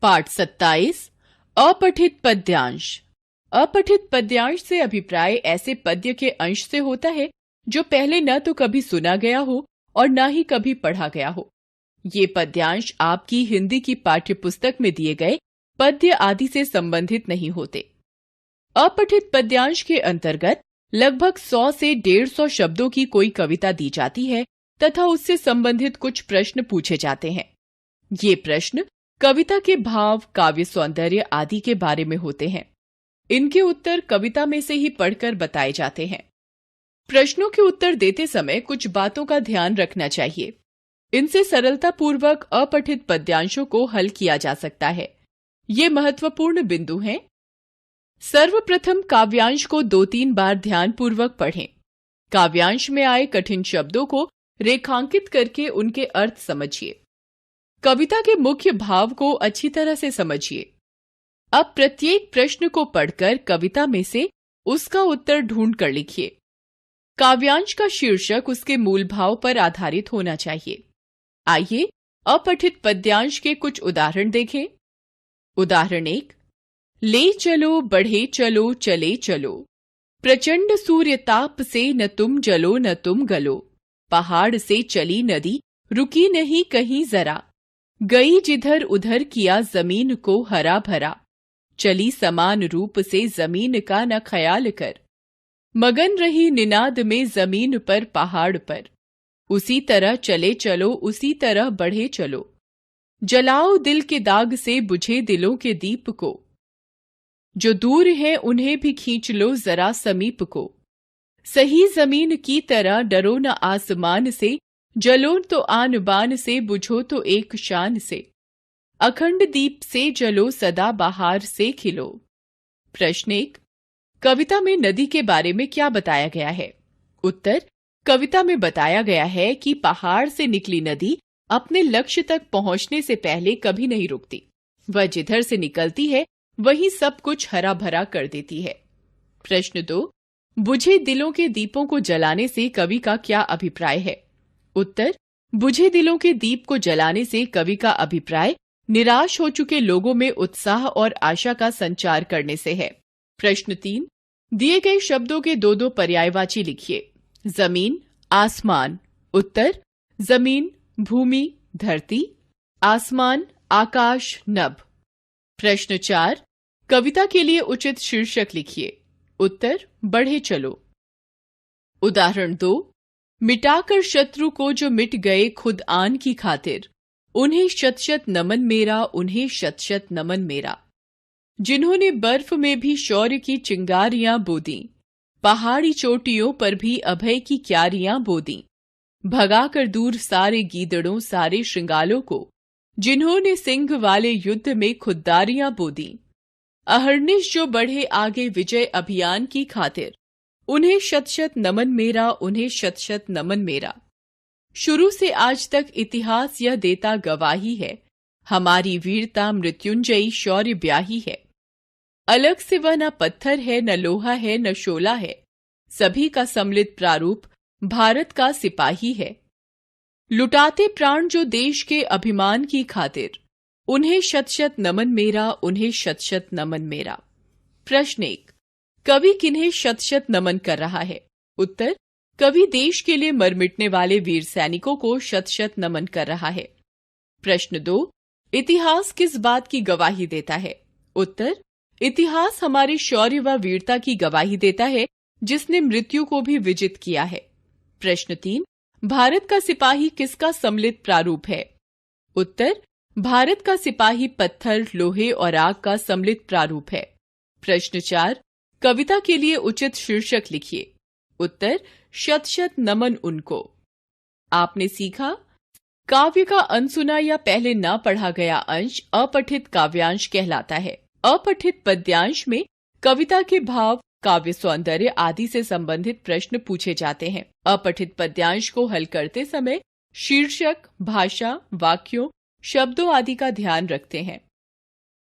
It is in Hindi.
पाठ 27 अपठित पद्यांश। अपठित पद्यांश से अभिप्राय ऐसे पद्य के अंश से होता है जो पहले न तो कभी सुना गया हो और न ही कभी पढ़ा गया हो। ये पद्यांश आपकी हिंदी की पाठ्यपुस्तक में दिए गए पद्य आदि से संबंधित नहीं होते। अपठित पद्यांश के अंतर्गत लगभग 100 से 150 शब्दों की कोई कविता दी जाती है तथा उससे संबंधित कुछ प्रश्न पूछे जाते हैं। ये प्रश्न कविता के भाव, काव्य सौंदर्य आदि के बारे में होते हैं। इनके उत्तर कविता में से ही पढ़कर बताए जाते हैं। प्रश्नों के उत्तर देते समय कुछ बातों का ध्यान रखना चाहिए। इनसे सरलतापूर्वक अपठित पद्यांशों को हल किया जा सकता है। ये महत्वपूर्ण बिंदु हैं। सर्वप्रथम काव्यांश को 2-3 बार ध्यानपूर्वक पढ़ें। काव्यांश में आए कठिन शब्दों को रेखांकित करके उनके अर्थ समझिए। कविता के मुख्य भाव को अच्छी तरह से समझिए। अब प्रत्येक प्रश्न को पढ़कर कविता में से उसका उत्तर ढूंढ कर लिखिए। काव्यांश का शीर्षक उसके मूल भाव पर आधारित होना चाहिए। आइए अपठित पद्यांश के कुछ उदाहरण देखें। उदाहरण 1। ले चलो बढ़े चलो चले चलो, प्रचंड सूर्य ताप से न तुम जलो न तुम गलो, पहाड़ से चली नदी रुकी नहीं कहीं जरा, गई जिधर उधर किया जमीन को हरा भरा, चली समान रूप से जमीन का न ख्याल कर, मगन रही निनाद में जमीन पर पहाड़ पर, उसी तरह चले चलो उसी तरह बढ़े चलो, जलाओ दिल के दाग से बुझे दिलों के दीप को, जो दूर है उन्हें भी खींच लो जरा समीप को, सही जमीन की तरह डरो न आसमान से, जलो तो आन बान से बुझो तो एक शान से, अखंड दीप से जलो सदा बहार से खिलो। प्रश्न 1। कविता में नदी के बारे में क्या बताया गया है? उत्तर। कविता में बताया गया है कि पहाड़ से निकली नदी अपने लक्ष्य तक पहुंचने से पहले कभी नहीं रुकती। वह जिधर से निकलती है वही सब कुछ हरा भरा कर देती है। प्रश्न 2। बुझे दिलों के दीपों को जलाने से कवि का क्या अभिप्राय है? उत्तर। बुझे दिलों के दीप को जलाने से कवि का अभिप्राय निराश हो चुके लोगों में उत्साह और आशा का संचार करने से है। प्रश्न 3। दिए गए शब्दों के 2-2 पर्यायवाची लिखिए। जमीन, आसमान। उत्तर। जमीन भूमि धरती, आसमान आकाश नभ। प्रश्न 4। कविता के लिए उचित शीर्षक लिखिए। उत्तर। बढ़े चलो। उदाहरण 2। मिटाकर शत्रु को जो मिट गए खुद आन की खातिर, उन्हें शत शत नमन मेरा, उन्हें शत शत नमन मेरा, जिन्होंने बर्फ में भी शौर्य की चिंगारियां बोदी, पहाड़ी चोटियों पर भी अभय की क्यारियां बोदी, भगाकर दूर सारे गीदड़ों सारे श्रृंगालों को, जिन्होंने सिंह वाले युद्ध में खुददारियां बोदी, अहर्निश जो बढ़े आगे विजय अभियान की खातिर, उन्हें शत शत नमन मेरा, उन्हें शत शत नमन मेरा। शुरू से आज तक इतिहास यह देता गवाही है, हमारी वीरता मृत्युंजयी शौर्य ब्याही है। अलग से वह न पत्थर है न लोहा है न शोला है, सभी का सम्मिलित प्रारूप भारत का सिपाही है। लुटाते प्राण जो देश के अभिमान की खातिर, उन्हें शत शत नमन मेरा, उन्हें शत शत नमन मेरा। प्रश्न 1। कवि किन्हें शत शत नमन कर रहा है? उत्तर। कवि देश के लिए मर मिटने वाले वीर सैनिकों को शत शत नमन कर रहा है। प्रश्न 2। इतिहास किस बात की गवाही देता है? उत्तर। इतिहास हमारे शौर्य व वीरता की गवाही देता है, जिसने मृत्यु को भी विजित किया है। प्रश्न 3। भारत का सिपाही किसका सम्मिलित प्रारूप है? उत्तर। भारत का सिपाही पत्थर, लोहे और आग का सम्मिलित प्रारूप है। प्रश्न 4। कविता के लिए उचित शीर्षक लिखिए। उत्तर। शत शत नमन उनको। आपने सीखा। काव्य का अनसुना या पहले न पढ़ा गया अंश अपठित काव्यांश कहलाता है। अपठित पद्यांश में कविता के भाव, काव्य सौंदर्य आदि से संबंधित प्रश्न पूछे जाते हैं। अपठित पद्यांश को हल करते समय शीर्षक, भाषा, वाक्यों, शब्दों आदि का ध्यान रखते हैं।